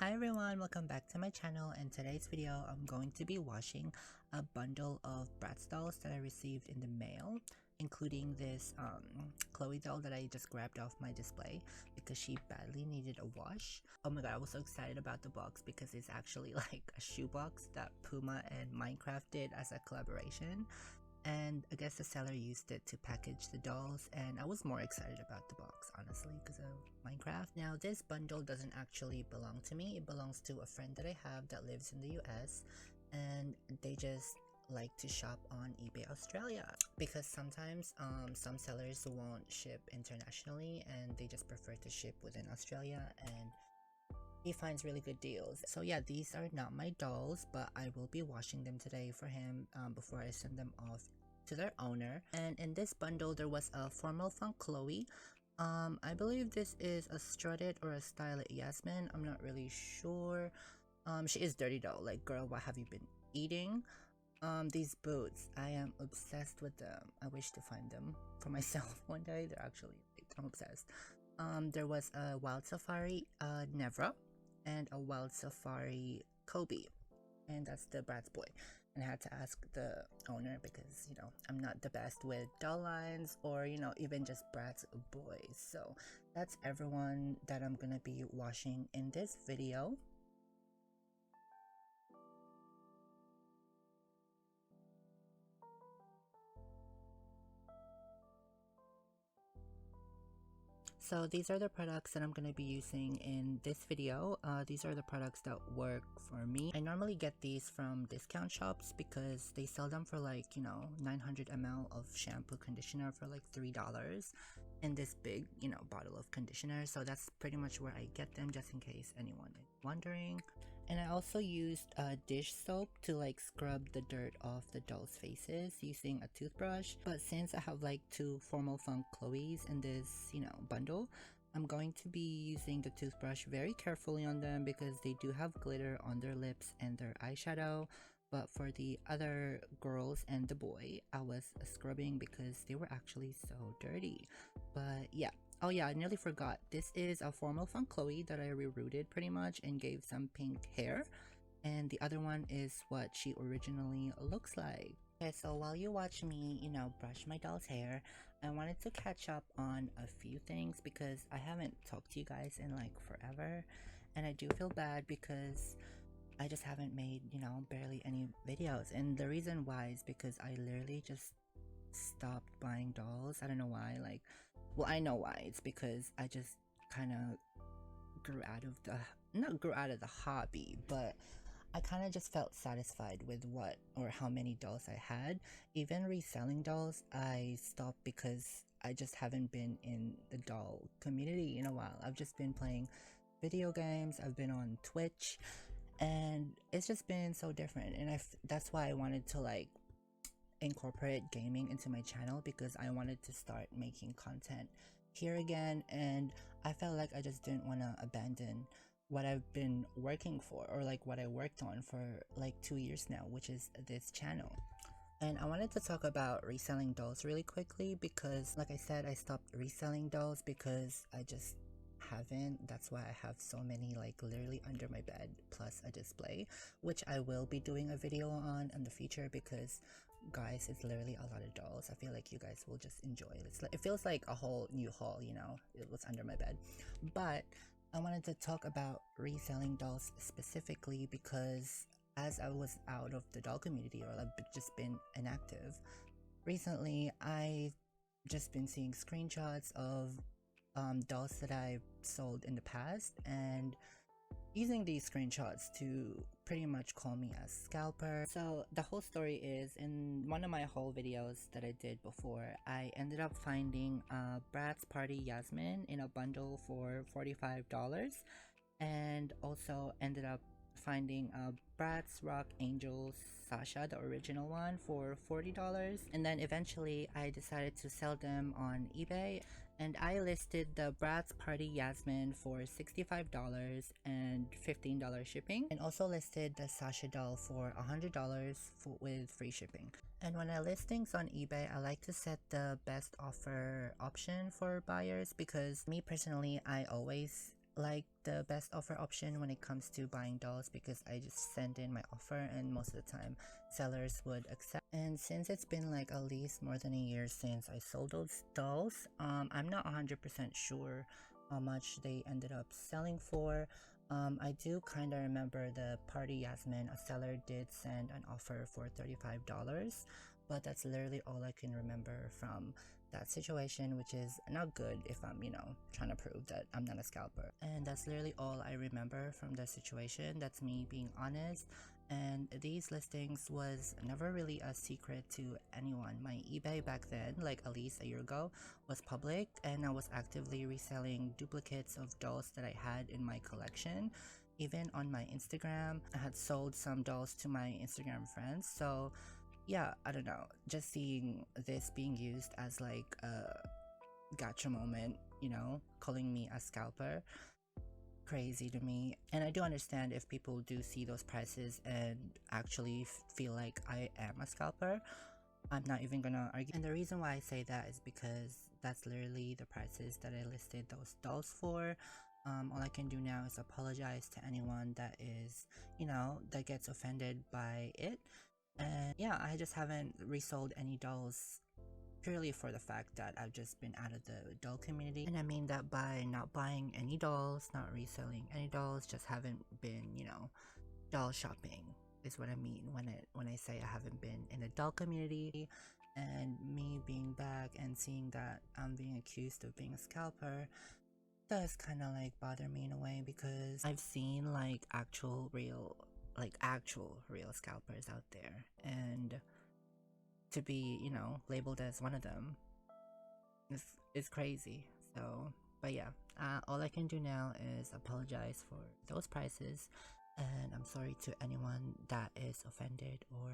Hi everyone, welcome back to my channel. In today's video, I'm going to be washing a bundle of Bratz dolls that I received in the mail, including this Chloe doll that I just grabbed off my display because she badly needed a wash. Oh my god, I was so excited about the box because it's actually like a shoebox that Puma and Minecraft did as a collaboration. And I guess the seller used it to package the dolls, and I was more excited about the box honestly because of Minecraft. Now this bundle doesn't actually belong to me, it belongs to a friend that I have that lives in the US, and they just like to shop on eBay Australia because sometimes some sellers won't ship internationally and they just prefer to ship within Australia, and he finds really good deals. So yeah, these are not my dolls, but I will be washing them today for him before I send them off to their owner. And in this bundle there was a formal fun Chloe. I believe this is a strutted or a styled Yasmin, I'm not really sure. She is dirty though, like girl, what have you been eating? These boots, I am obsessed with them. I wish to find them for myself one day. They're actually, I'm obsessed. There was a Wild Safari Nevra and a Wild Safari Kobe, and that's the Bratz boy. And I had to ask the owner because, you know, I'm not the best with doll lines or, you know, even just Bratz boys. So that's everyone that I'm gonna be washing in this video. So these are the products that I'm going to be using in this video. These are the products that work for me. I normally get these from discount shops because they sell them for like, you know, 900 ml of shampoo conditioner for like $3 in this big, you know, bottle of conditioner. So that's pretty much where I get them, just in case anyone is wondering. And I also used dish soap to like scrub the dirt off the dolls' faces using a toothbrush. But since I have like two formal fun Chloes in this, you know, bundle, I'm going to be using the toothbrush very carefully on them because they do have glitter on their lips and their eyeshadow. But for the other girls and the boy, I was scrubbing because they were actually so dirty. But yeah. Oh yeah, I nearly forgot. This is a formal fun Chloe that I rerouted pretty much and gave some pink hair. And the other one is what she originally looks like. Okay, so while you watch me, you know, brush my doll's hair, I wanted to catch up on a few things because I haven't talked to you guys in like forever. And I do feel bad because I just haven't made, you know, barely any videos. And the reason why is because I literally just stopped buying dolls. I don't know why. Like, well, I know why. It's because I just kind of grew out of the, not grew out of the hobby, but I kind of just felt satisfied with what or how many dolls I had. Even reselling dolls, I stopped because I just haven't been in the doll community in a while. I've just been playing video games, I've been on Twitch, and it's just been so different. And that's why I wanted to like incorporate gaming into my channel, because I wanted to start making content here again, and I felt like I just didn't want to abandon what I've been working for, or like what I worked on for like 2 years now, which is this channel. And I wanted to talk about reselling dolls really quickly because, like I said, I stopped reselling dolls because I just haven't. That's why I have so many like literally under my bed, plus a display, which I will be doing a video on in the future because guys, it's literally a lot of dolls. I feel like you guys will just enjoy it. It's like, it feels like a whole new haul, you know. It was under my bed. But I wanted to talk about reselling dolls specifically because as I was out of the doll community, or I've just been inactive recently, I just been seeing screenshots of dolls that I sold in the past and using these screenshots to pretty much call me a scalper. So the whole story is, in one of my haul videos that I did before, I ended up finding a Bratz Party Yasmin in a bundle for $45, and also ended up finding a Bratz Rock Angels Sasha, the original one, for $40. And then eventually I decided to sell them on eBay, and I listed the Bratz Party Yasmin for $65 and $15 shipping, and also listed the Sasha doll for $100 with free shipping. And when I list things on eBay, I like to set the best offer option for buyers because me personally, I always like the best offer option when it comes to buying dolls because I just send in my offer and most of the time sellers would accept. And since it's been like at least more than a year since I sold those dolls, I'm not 100% sure how much they ended up selling for. I do kind of remember the party Yasmin, a seller did send an offer for $35, but that's literally all I can remember from that situation, which is not good if I'm, trying to prove that I'm not a scalper. And that's literally all I remember from the situation. That's me being honest. And these listings was never really a secret to anyone. My eBay back then, like at least a year ago, was public and I was actively reselling duplicates of dolls that I had in my collection. Even on my Instagram, I had sold some dolls to my Instagram friends. So yeah, I don't know, just seeing this being used as like a gotcha moment, calling me a scalper, crazy to me. And I do understand if people do see those prices and actually feel like I am a scalper. I'm not even gonna argue. And the reason why I say that is because that's literally the prices that I listed those dolls for. All I can do now is apologize to anyone that is, that gets offended by it. And yeah, I just haven't resold any dolls purely for the fact that I've just been out of the doll community. And I mean that by not buying any dolls, not reselling any dolls, just haven't been, doll shopping is what I mean when I say I haven't been in the doll community. And me being back and seeing that I'm being accused of being a scalper does kind of like bother me in a way, because I've seen like actual real scalpers out there, and to be, labeled as one of them is crazy. So, but yeah, all I can do now is apologize for those prices, and I'm sorry to anyone that is offended or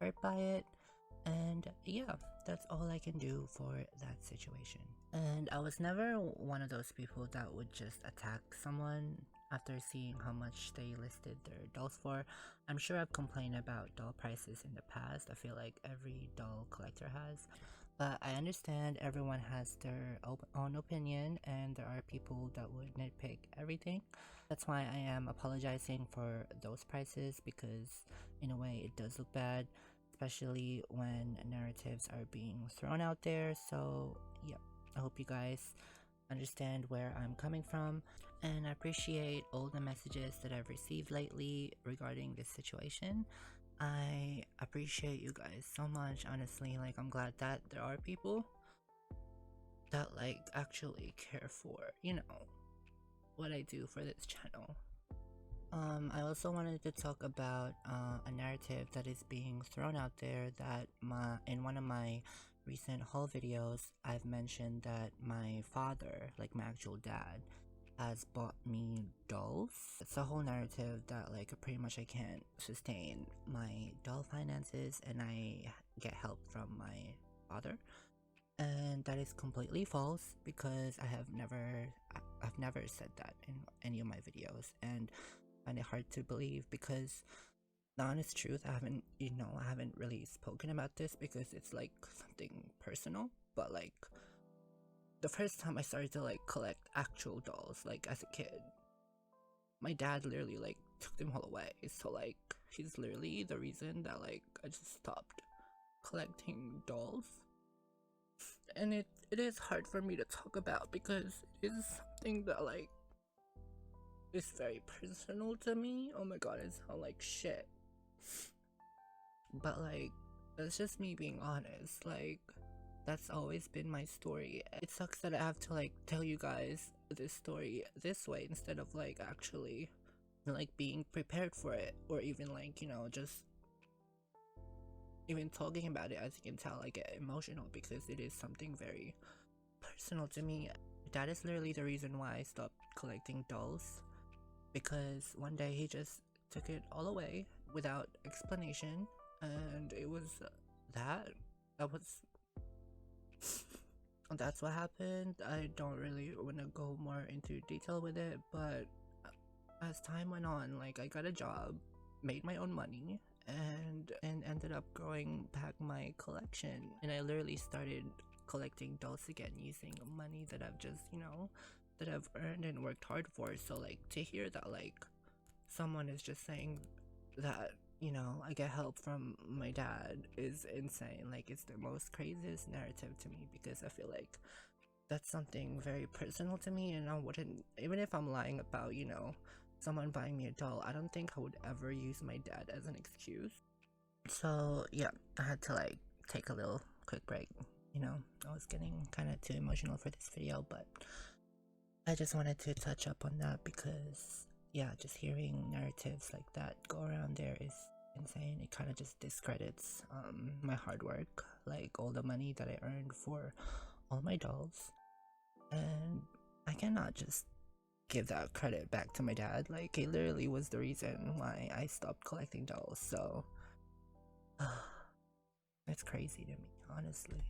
hurt by it. And yeah, that's all I can do for that situation. And I was never one of those people that would just attack someone after seeing how much they listed their dolls for. I'm sure I've complained about doll prices in the past. I feel like every doll collector has. But I understand everyone has their own opinion, and there are people that would nitpick everything. That's why I am apologizing for those prices, because in a way it does look bad, especially when narratives are being thrown out there. So yeah, I hope you guys understand where I'm coming from, and I appreciate all the messages that I've received lately regarding this situation. I appreciate you guys so much, honestly. Like, I'm glad that there are people that like actually care for, what I do for this channel. I also wanted to talk about a narrative that is being thrown out there, that in one of my recent haul videos, I've mentioned that my father, like my actual dad, has bought me dolls. It's a whole narrative that like pretty much I can't sustain my doll finances and I get help from my father. And that is completely false, because I've never said that in any of my videos, and I find it hard to believe, because the honest truth, I haven't really spoken about this because it's like something personal. But like, the first time I started to like collect actual dolls, like as a kid, my dad literally like took them all away. So like, he's literally the reason that like I just stopped collecting dolls. And it is hard for me to talk about, because it is something that like is very personal to me. Oh my god, it sounds like shit. But like, that's just me being honest. Like, that's always been my story. It sucks that I have to like tell you guys this story this way, instead of like actually like being prepared for it, or even like, just even talking about it. As you can tell, I get emotional because it is something very personal to me. That is literally the reason why I stopped collecting dolls, because one day he just took it all away without explanation, and it was that's what happened. I don't really want to go more into detail with it, but as time went on, like I got a job, made my own money, and ended up growing back my collection, and I literally started collecting dolls again using money that I've just that I've earned and worked hard for. So like to hear that like someone is just saying that, you know, I get help from my dad is insane. Like it's the most craziest narrative to me, because I feel like that's something very personal to me, and I wouldn't, even if I'm lying about, you know, someone buying me a doll, I don't think I would ever use my dad as an excuse. So yeah, I had to like take a little quick break. You know, I was getting kind of too emotional for this video, but I just wanted to touch up on that because yeah, just hearing narratives like that go around there is insane. It kind of just discredits my hard work, like all the money that I earned for all my dolls, and I cannot just give that credit back to my dad. Like he literally was the reason why I stopped collecting dolls. So it's crazy to me, honestly.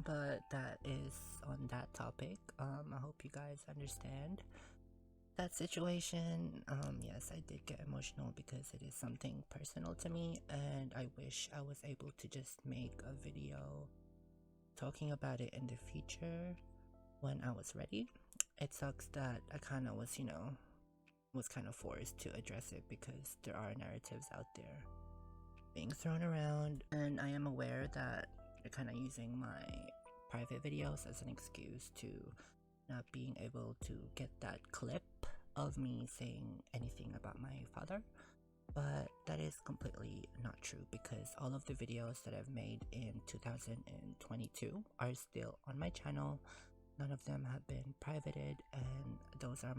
But that is on that topic. I hope you guys understand that situation. Yes, I did get emotional because it is something personal to me, and I wish I was able to just make a video talking about it in the future when I was ready. It sucks that I kind of was, you know, was kind of forced to address it because there are narratives out there being thrown around, and I am aware that they're kind of using my private videos as an excuse to not being able to get that clip of me saying anything about my father. But that is completely not true, because all of the videos that I've made in 2022 are still on my channel. None of them have been privated, and those are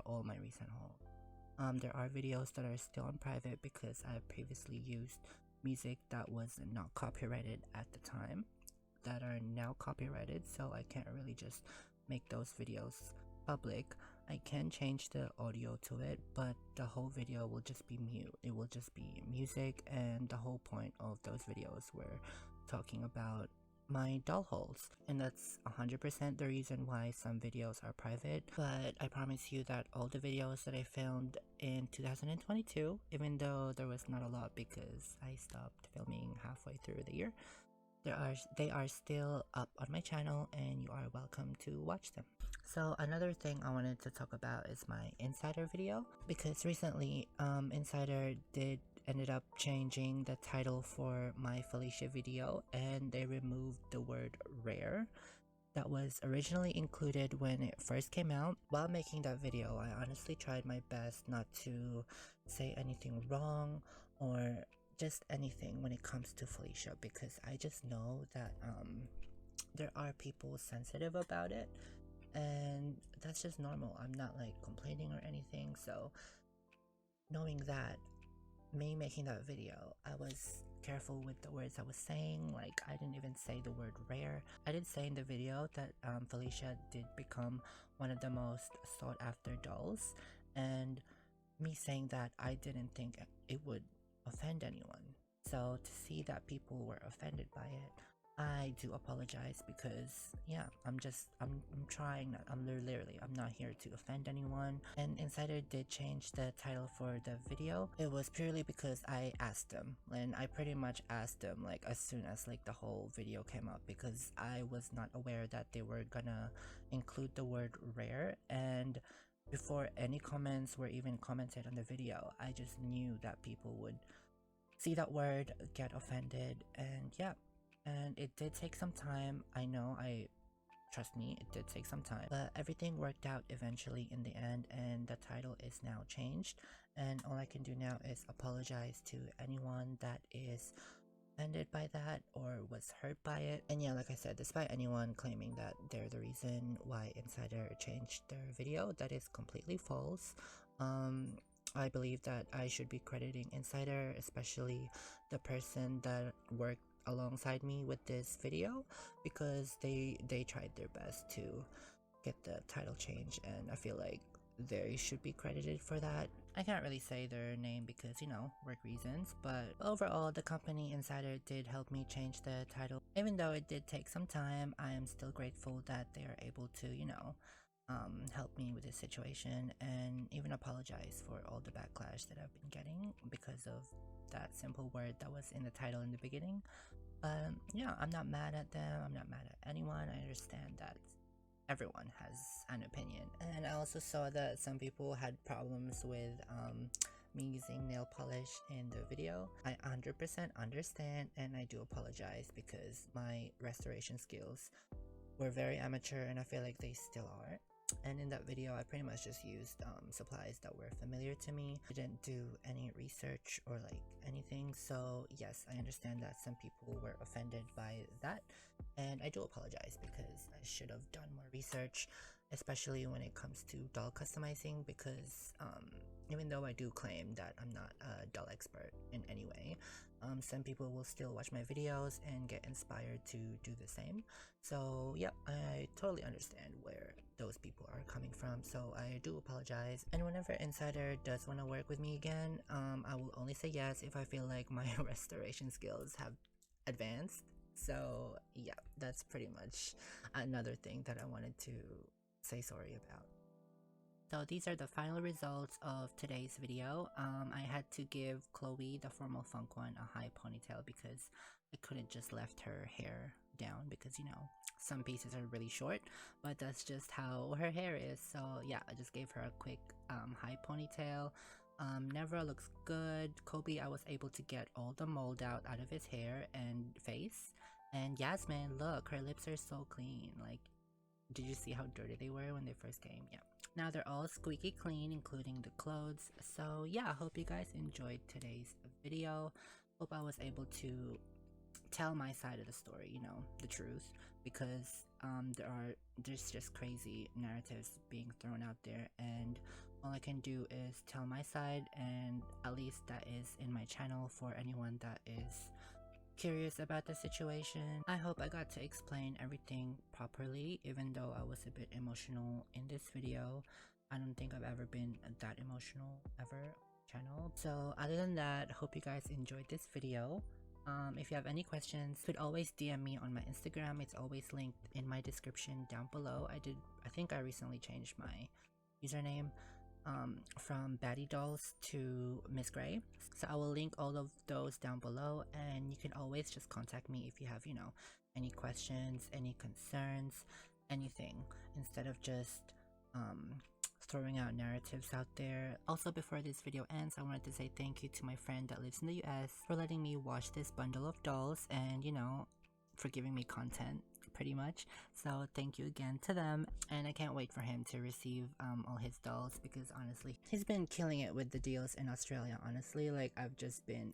all my recent hauls. There are videos that are still on private because I previously used music that was not copyrighted at the time, that are now copyrighted, so I can't really just make those videos public. I can change the audio to it, but the whole video will just be mute. It will just be music, and the whole point of those videos were talking about my doll hauls, and that's 100% the reason why some videos are private. But I promise you that all the videos that I filmed in 2022, even though there was not a lot because I stopped filming halfway through the year, they are still up on my channel, and you are welcome to watch them. So another thing I wanted to talk about is my Insider video, because recently Insider ended up changing the title for my Felicia video, and they removed the word rare that was originally included when it first came out. While making that video, I honestly tried my best not to say anything wrong or just anything when it comes to Felicia, because I just know that there are people sensitive about it, and that's just normal. I'm not like complaining or anything. So knowing that, me making that video, I was careful with the words I was saying. Like I didn't even say the word rare. I did say in the video that Felicia did become one of the most sought after dolls, and me saying that, I didn't think it would offend anyone. So to see that people were offended by it, I do apologize, because yeah, I'm trying not, I'm not here to offend anyone. And Insider did change the title for the video. It was purely because I asked them, and I pretty much asked them like as soon as like the whole video came up, because I was not aware that they were gonna include the word rare. And before any comments were even commented on the video, I just knew that people would see that word, get offended, and yeah. And it did take some time. I know, trust me, it did take some time, but everything worked out eventually in the end, and the title is now changed. And all I can do now is apologize to anyone that is offended by that or was hurt by it. And yeah, like I said, despite anyone claiming that they're the reason why Insider changed their video, that is completely false. I believe that I should be crediting Insider, especially the person that worked alongside me with this video, because they tried their best to get the title change, and I feel like they should be credited for that. I can't really say their name because, you know, work reasons, but overall the company Insider did help me change the title. Even though it did take some time, I am still grateful that they are able to, you know, help me with this situation, and even apologize for all the backlash that I've been getting because of that simple word that was in the title in the beginning. Yeah, I'm not mad at them, I'm not mad at anyone. I understand that everyone has an opinion. And I also saw that some people had problems with me using nail polish in the video. I 100% understand, and I do apologize because my restoration skills were very amateur, and I feel like they still are. And in that video, I pretty much just used supplies that were familiar to me. I didn't do any research or like anything. So yes, I understand that some people were offended by that. And I do apologize because I should have done more research, especially when it comes to doll customizing, because even though I do claim that I'm not a doll expert in any way, some people will still watch my videos and get inspired to do the same. So yeah, I totally understand where those people are coming from, so I do apologize. And whenever Insider does want to work with me again, I will only say yes if I feel like my restoration skills have advanced. So yeah, that's pretty much another thing that I wanted to say sorry about. So these are the final results of today's video. I had to give Chloe, the formal funk one, a high ponytail because I couldn't just left her hair down because, you know, some pieces are really short, but that's just how her hair is. So yeah, I just gave her a quick high ponytail. Nevra looks good. Kobe, I was able to get all the mold out of his hair and face. And Yasmin, look, her lips are so clean. Like, did you see how dirty they were when they first came? Yeah. Now they're all squeaky clean, including the clothes. So yeah, I hope you guys enjoyed today's video. Hope I was able to tell my side of the story, you know, the truth, because there's just crazy narratives being thrown out there, and all I can do is tell my side, and at least that is in my channel for anyone that is curious about the situation. I hope I got to explain everything properly, even though I was a bit emotional in this video. I don't think I've ever been that emotional ever on the channel. So other than that, hope you guys enjoyed this video. If you have any questions, you could always DM me on my Instagram. It's always linked in my description down below. I think I recently changed my username from Baddie Dolls to Miss Gray. So I will link all of those down below, and you can always just contact me if you have, you know, any questions, any concerns, anything, instead of just throwing out narratives out there. Also, before this video ends, I wanted to say thank you to my friend that lives in the US for letting me watch this bundle of dolls and, you know, for giving me content pretty much. So thank you again to them, and I can't wait for him to receive all his dolls, because honestly he's been killing it with the deals in Australia. Honestly, like I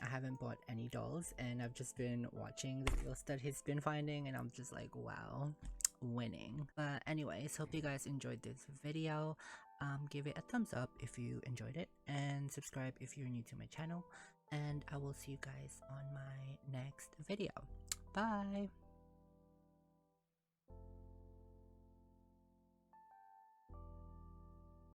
haven't bought any dolls, and I've just been watching the deals that he's been finding, and I'm just like, wow, winning. But anyways, hope you guys enjoyed this video. Give it a thumbs up if you enjoyed it, and subscribe if you're new to my channel, and I will see you guys on my next video. Bye.